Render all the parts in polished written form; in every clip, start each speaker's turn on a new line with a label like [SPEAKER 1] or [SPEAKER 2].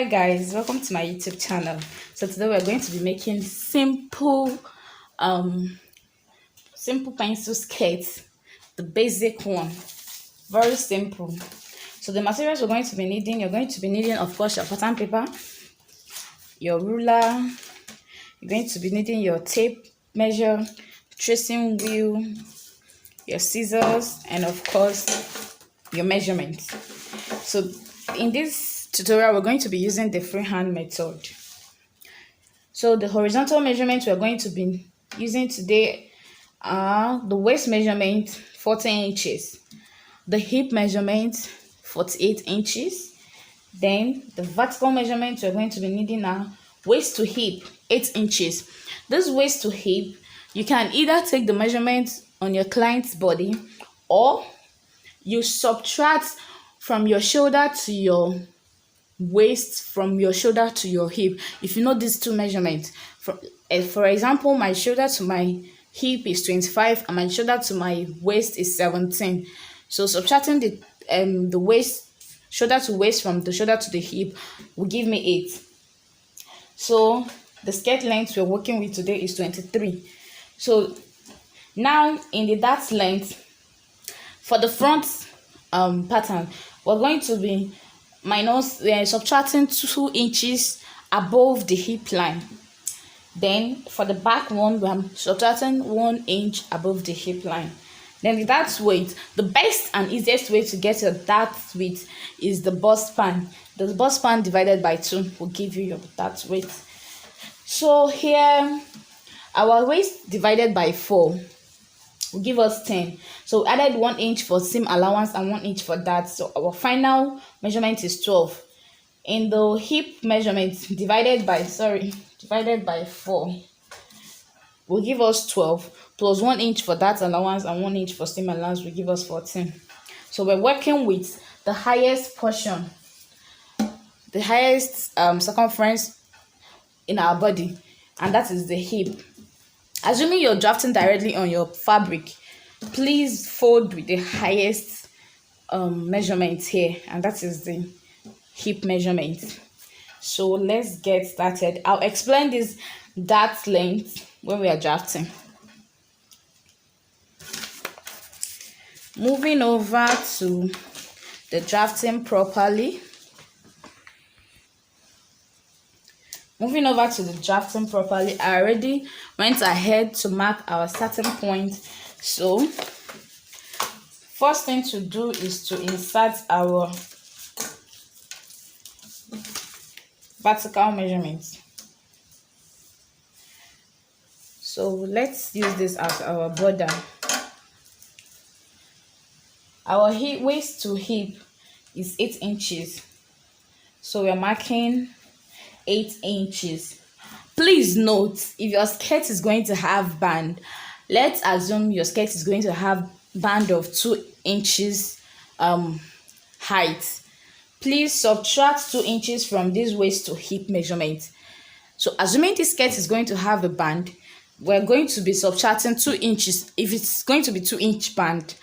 [SPEAKER 1] Hi guys, welcome to my YouTube channel. So today we're going to be making simple pencil skirts, the basic one. Very simple. So the materials we're going to be needing, you're going to be needing, of course, your pattern paper, your ruler, you're going to be needing your tape measure, tracing wheel, your scissors, and of course your measurements. So in this tutorial we're going to be using the freehand method. So the horizontal measurements we're going to be using today are the waist measurement 14 inches, the hip measurement 48 inches, then the vertical measurements we're going to be needing are waist to hip 8 inches. This waist to hip, you can either take the measurement on your client's body or you subtract from your shoulder to your waist, from your shoulder to your hip. If you know these two measurements, for example, my shoulder to my hip is 25 and my shoulder to my waist is 17. So subtracting the waist, shoulder to waist from the shoulder to the hip will give me 8. So the skirt length we're working with today is 23. So now in the dart length for the front pattern, we're going to be subtracting 2 inches above the hip line. Then for the back one, we're subtracting 1 inch above the hip line. Then the dart width, the best and easiest way to get your dart width is the bust span. The bust span divided by 2 will give you your dart width. So here, our waist divided by 4 will give us 10. So we added 1 inch for seam allowance and 1 inch for that. So our final measurement is 12. In the hip measurement divided by 4 will give us 12 plus 1 inch for that allowance and 1 inch for seam allowance will give us 14. So we're working with the highest portion, the highest circumference in our body, and that is the hip. Assuming you're drafting directly on your fabric, please fold with the highest measurement here, and that is the hip measurement. So let's get started. I'll explain this dart length when we are drafting. Moving over to the drafting properly. I already went ahead to mark our starting point. So first thing to do is to insert our vertical measurements. So let's use this as our border. Our waist to hip is 8 inches. So we're marking 8 inches. Please note, if your skirt is going to have band, let's assume your skirt is going to have band of 2 inches height. Please subtract 2 inches from this waist to hip measurement. So assuming this skirt is going to have a band, we're going to be subtracting 2 inches. If it's going to be 2-inch band,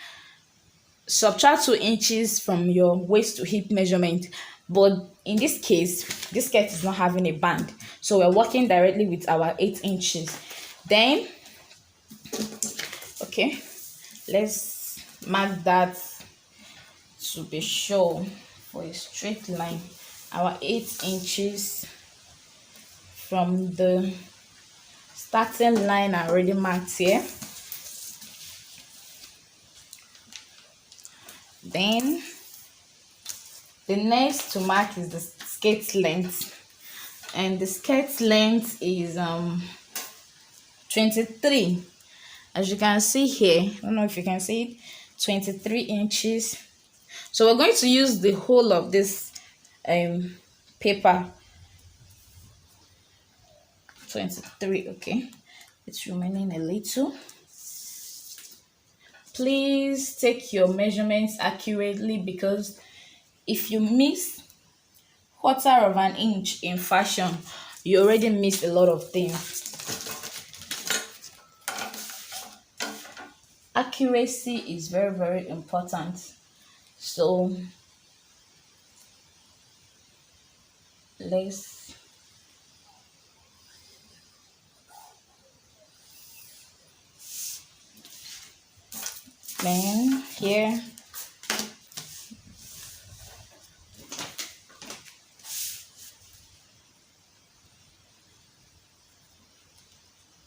[SPEAKER 1] subtract 2 inches from your waist to hip measurement. But in this case, this skirt is not having a band, so we're working directly with our 8 inches. Then okay, let's mark that to be sure for a straight line. Our 8 inches from the starting line are already marked here. Then the next to mark is the skirt length, and the skirt length is 23. As you can see here, I don't know if you can see it, 23 inches. So we're going to use the whole of this paper. 23. Okay, it's remaining a little. Please take your measurements accurately, because if you miss 1/4 of an inch in fashion, you already missed a lot of things. Accuracy is very, very important. So let's then here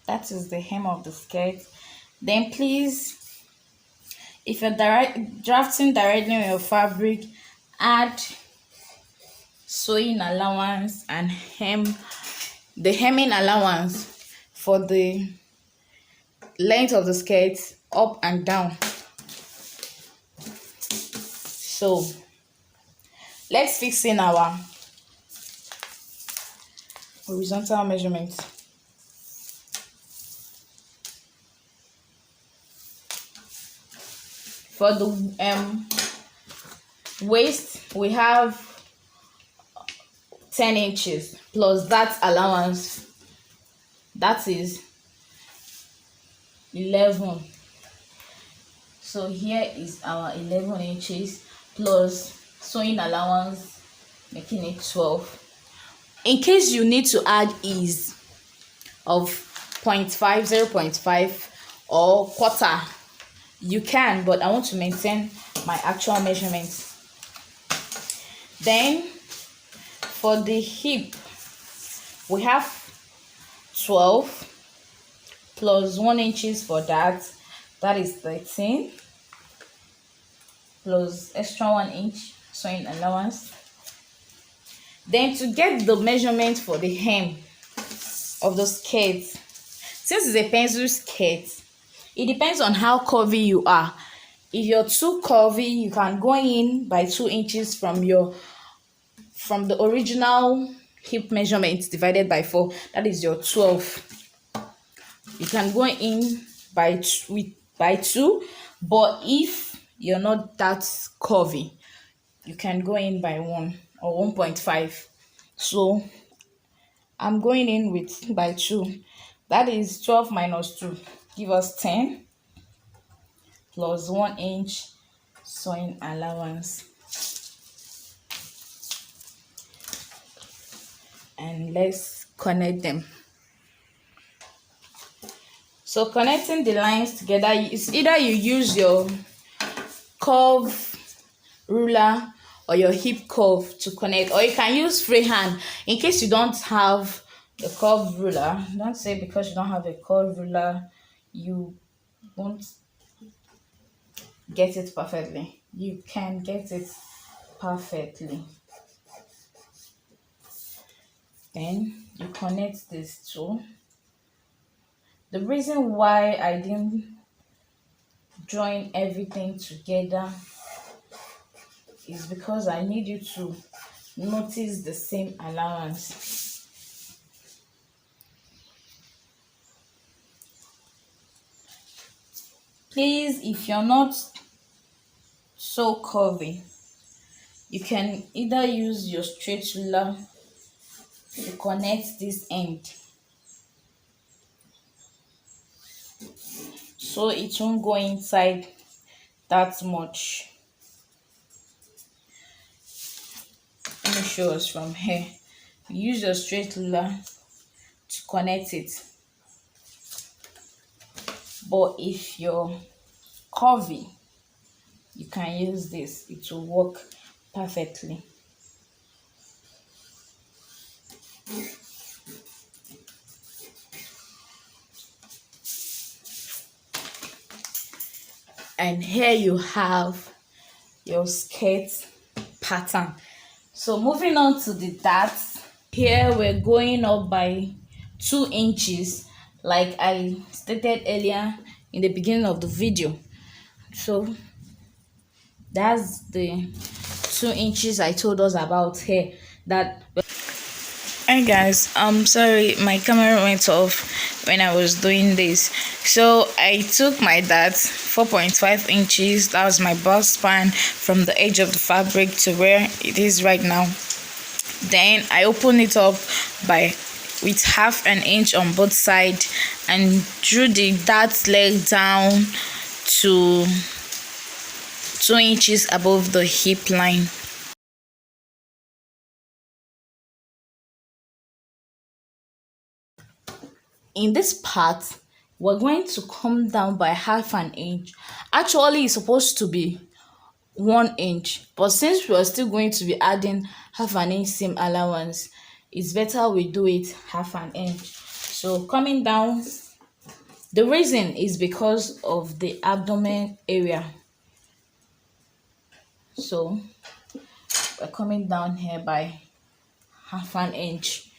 [SPEAKER 1] that is the hem of the skirt. Then please, if you're drafting directly on your fabric, add sewing allowance and the hemming allowance for the length of the skirt up and down. So let's fix in our horizontal measurements. For the waist, we have 10 inches plus that allowance, that is 11. So here is our 11 inches plus sewing allowance, making it 12. In case you need to add ease of 0.5, 0.5 or quarter, you can, but I want to maintain my actual measurements. Then for the hip, we have 12 plus 1 inches for that is 13 plus extra 1 inch sewing allowance. Then to get the measurement for the hem of the skirt, since it's a pencil skirt, it depends on how curvy you are. If you're too curvy, you can go in by 2 inches from the original hip measurement divided by 4. That is your 12. You can go in by 2, but if you're not that curvy, you can go in by 1 or 1.5. So I'm going in by 2. That is 12 minus 2 give us 10 plus 1 inch sewing allowance. And let's connect them. So connecting the lines together is either you use your curve ruler or your hip curve to connect, or you can use freehand. In case you don't have the curve ruler, don't say because you don't have a curve ruler you won't get it perfectly. You can get it perfectly. Then you connect these two. The reason why I didn't join everything together is because I need you to notice the same allowance. Please, if you're not so curvy, you can either use your straight ruler to connect this end so it won't go inside that much. Let me show us from here. Use your straight ruler to connect it, but if you're curvy, you can use this. It will work perfectly. And here you have your skirt pattern. So moving on to the darts, here we're going up by 2 inches like I stated earlier in the beginning of the video. So that's the 2 inches I told us about here. Hi guys, sorry, my camera went off when I was doing this. So I took my dart 4.5 inches, that was my bust span from the edge of the fabric to where it is right now. Then I opened it up with half an inch on both sides and drew the dart leg down to 2 inches above the hip line. in this part, we're going to come down by half an inch. Actually, it's supposed to be 1 inch, but since we're still going to be adding half an inch seam allowance, it's better we do it half an inch. So coming down, the reason is because of the abdomen area. So we're coming down here by half an inch,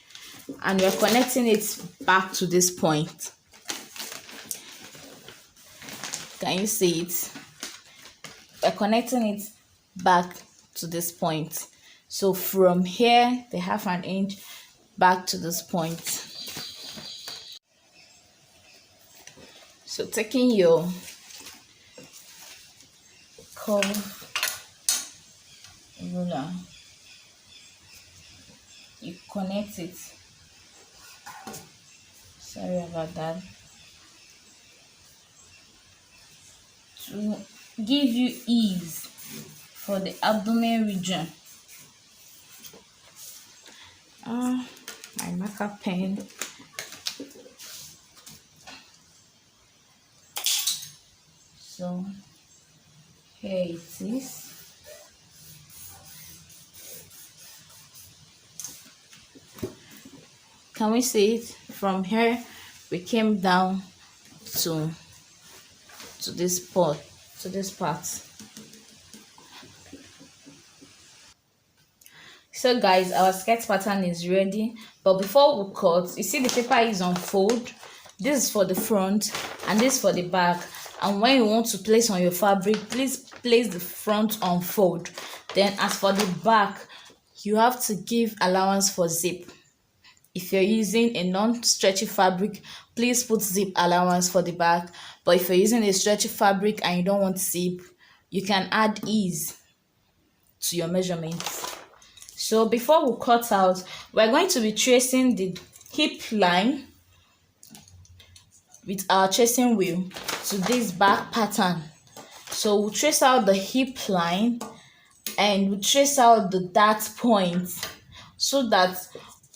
[SPEAKER 1] and we're connecting it back to this point. Can you see it? We're connecting it back to this point. So from here, the half an inch back to this point. So taking your curve ruler, you connect it. Sorry about that. To give you ease for the abdomen region. My marker pen. So here it is. Can we see it? From here we came down to this part. So guys, our skirt pattern is ready, but before we cut, you see the paper is on fold. This is for the front and this for the back. And when you want to place on your fabric, please place the front on fold. Then as for the back, you have to give allowance for zip. If you're using a non-stretchy fabric, please put zip allowance for the back. But if you're using a stretchy fabric and you don't want zip, you can add ease to your measurements. So before we cut out, we're going to be tracing the hip line with our tracing wheel to this back pattern. So we'll trace out the hip line and we'll trace out the dart points so that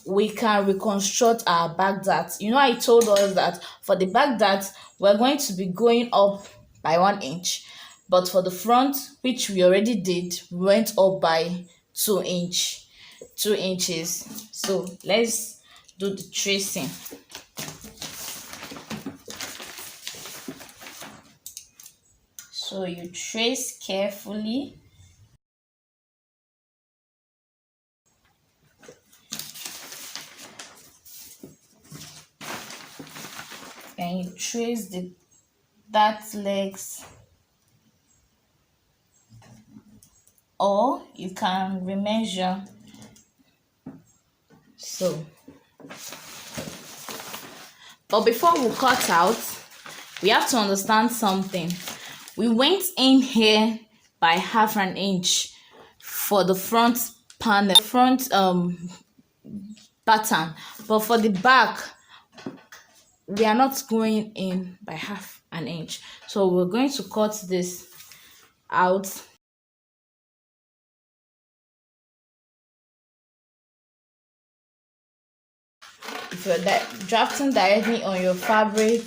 [SPEAKER 1] we can reconstruct our back dart. You know, I told us that for the back dart, we're going to be going up by 1 inch, but for the front, which we already did, we went up by 2 inches. So let's do the tracing. So you trace carefully. And you trace the dart legs, or you can remeasure. So, but before we cut out, we have to understand something. We went in here by half an inch for the front panel, front pattern, but for the back, we are not going in by half an inch. So we're going to cut this out. If you're drafting directly on your fabric,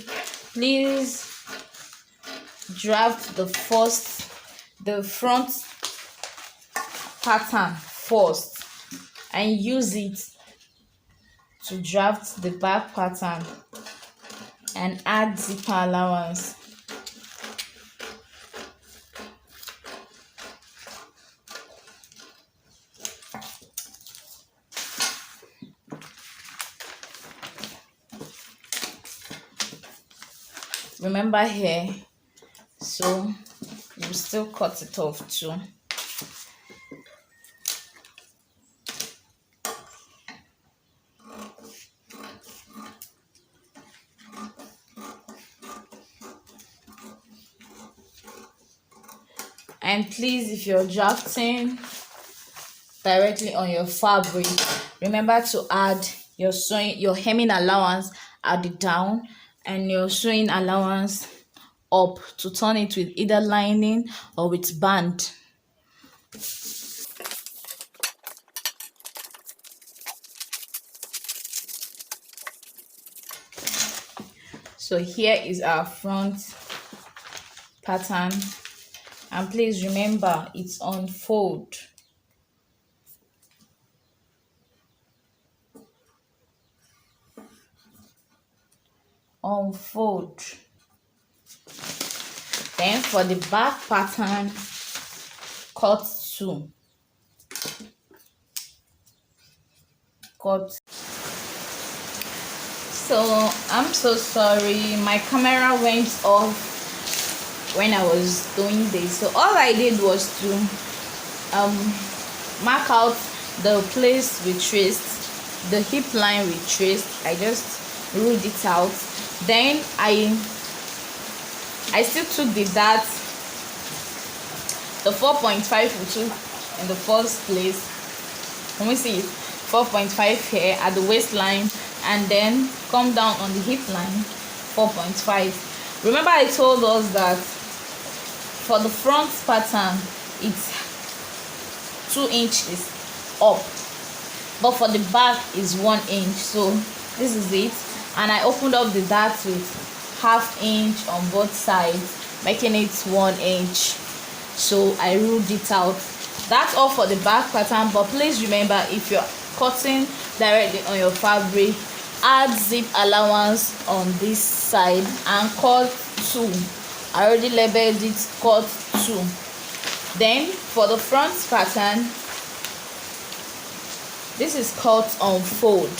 [SPEAKER 1] please draft the front pattern first and use it to draft the back pattern and add zipper allowance. Remember here, so we'll still cut it off too. And please, if you're drafting directly on your fabric, remember to add your hemming allowance at the down and your sewing allowance up to turn it with either lining or with band. So here is our front pattern, and please remember it's unfold. Unfold. Then for the back pattern, cut 2. Cut. So I'm so sorry, my camera went off when I was doing this. So all I did was to mark out the place we traced, the hip line we traced. I just ruled it out. Then I still took the dart, the 4.5 we took in the first place. Can we see it? 4.5 here at the waistline, and then come down on the hip line, 4.5. Remember I told us that for the front pattern it's 2 inches up, but for the back is 1 inch. So this is it, and I opened up the dart with 1/2 inch on both sides, making it 1 inch. So I ruled it out. That's all for the back pattern, but please remember, if you're cutting directly on your fabric, add zip allowance on this side and cut 2. I already labeled it, cut 2. Then for the front pattern, this is cut unfold.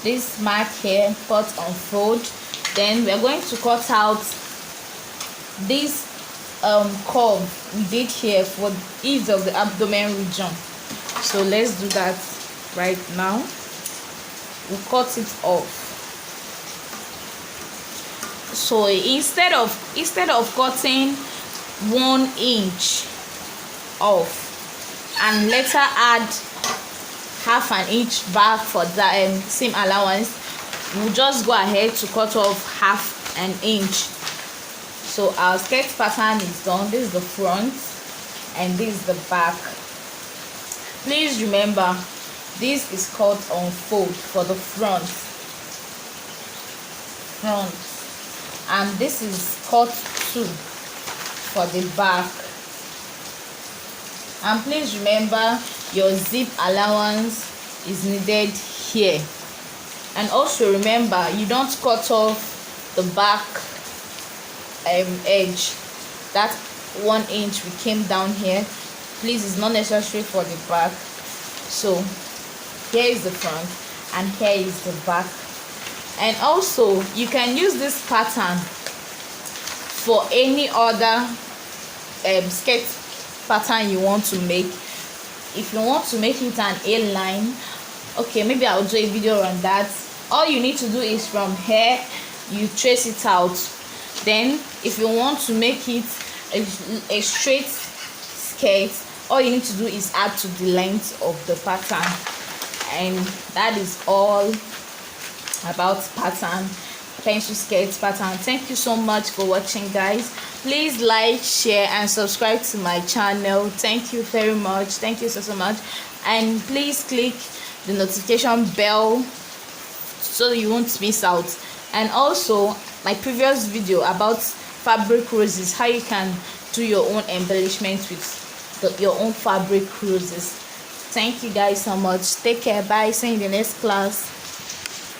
[SPEAKER 1] This mark here, cut unfold. Then we are going to cut out this curve we did here for ease of the abdomen region. So let's do that right now. We'll cut it off. So instead of cutting 1 inch off and later add 1/2 inch back for the seam allowance, we'll just go ahead to cut off 1/2 inch. So our skirt pattern is done. This is the front and this is the back. Please remember, this is cut unfold for the front, and this is cut 2 for the back. And please remember, your zip allowance is needed here. And also remember, you don't cut off the back edge, that 1 inch we came down here. Please, it's not necessary for the back. So here is the front and here is the back. And also you can use this pattern for any other skirt pattern you want to make. If you want to make it an A-line, okay, maybe I'll do a video on that. All you need to do is from here you trace it out. Then if you want to make it a straight skirt, all you need to do is add to the length of the pattern. And that is all about pattern, pencil skirt pattern. Thank you so much for watching, guys. Please like, share and subscribe to my channel. Thank you very much. Thank you so much. And please click the notification bell so you won't miss out. And also my previous video about fabric roses, how you can do your own embellishment with your own fabric roses. Thank you guys so much. Take care. Bye. See you in the next class.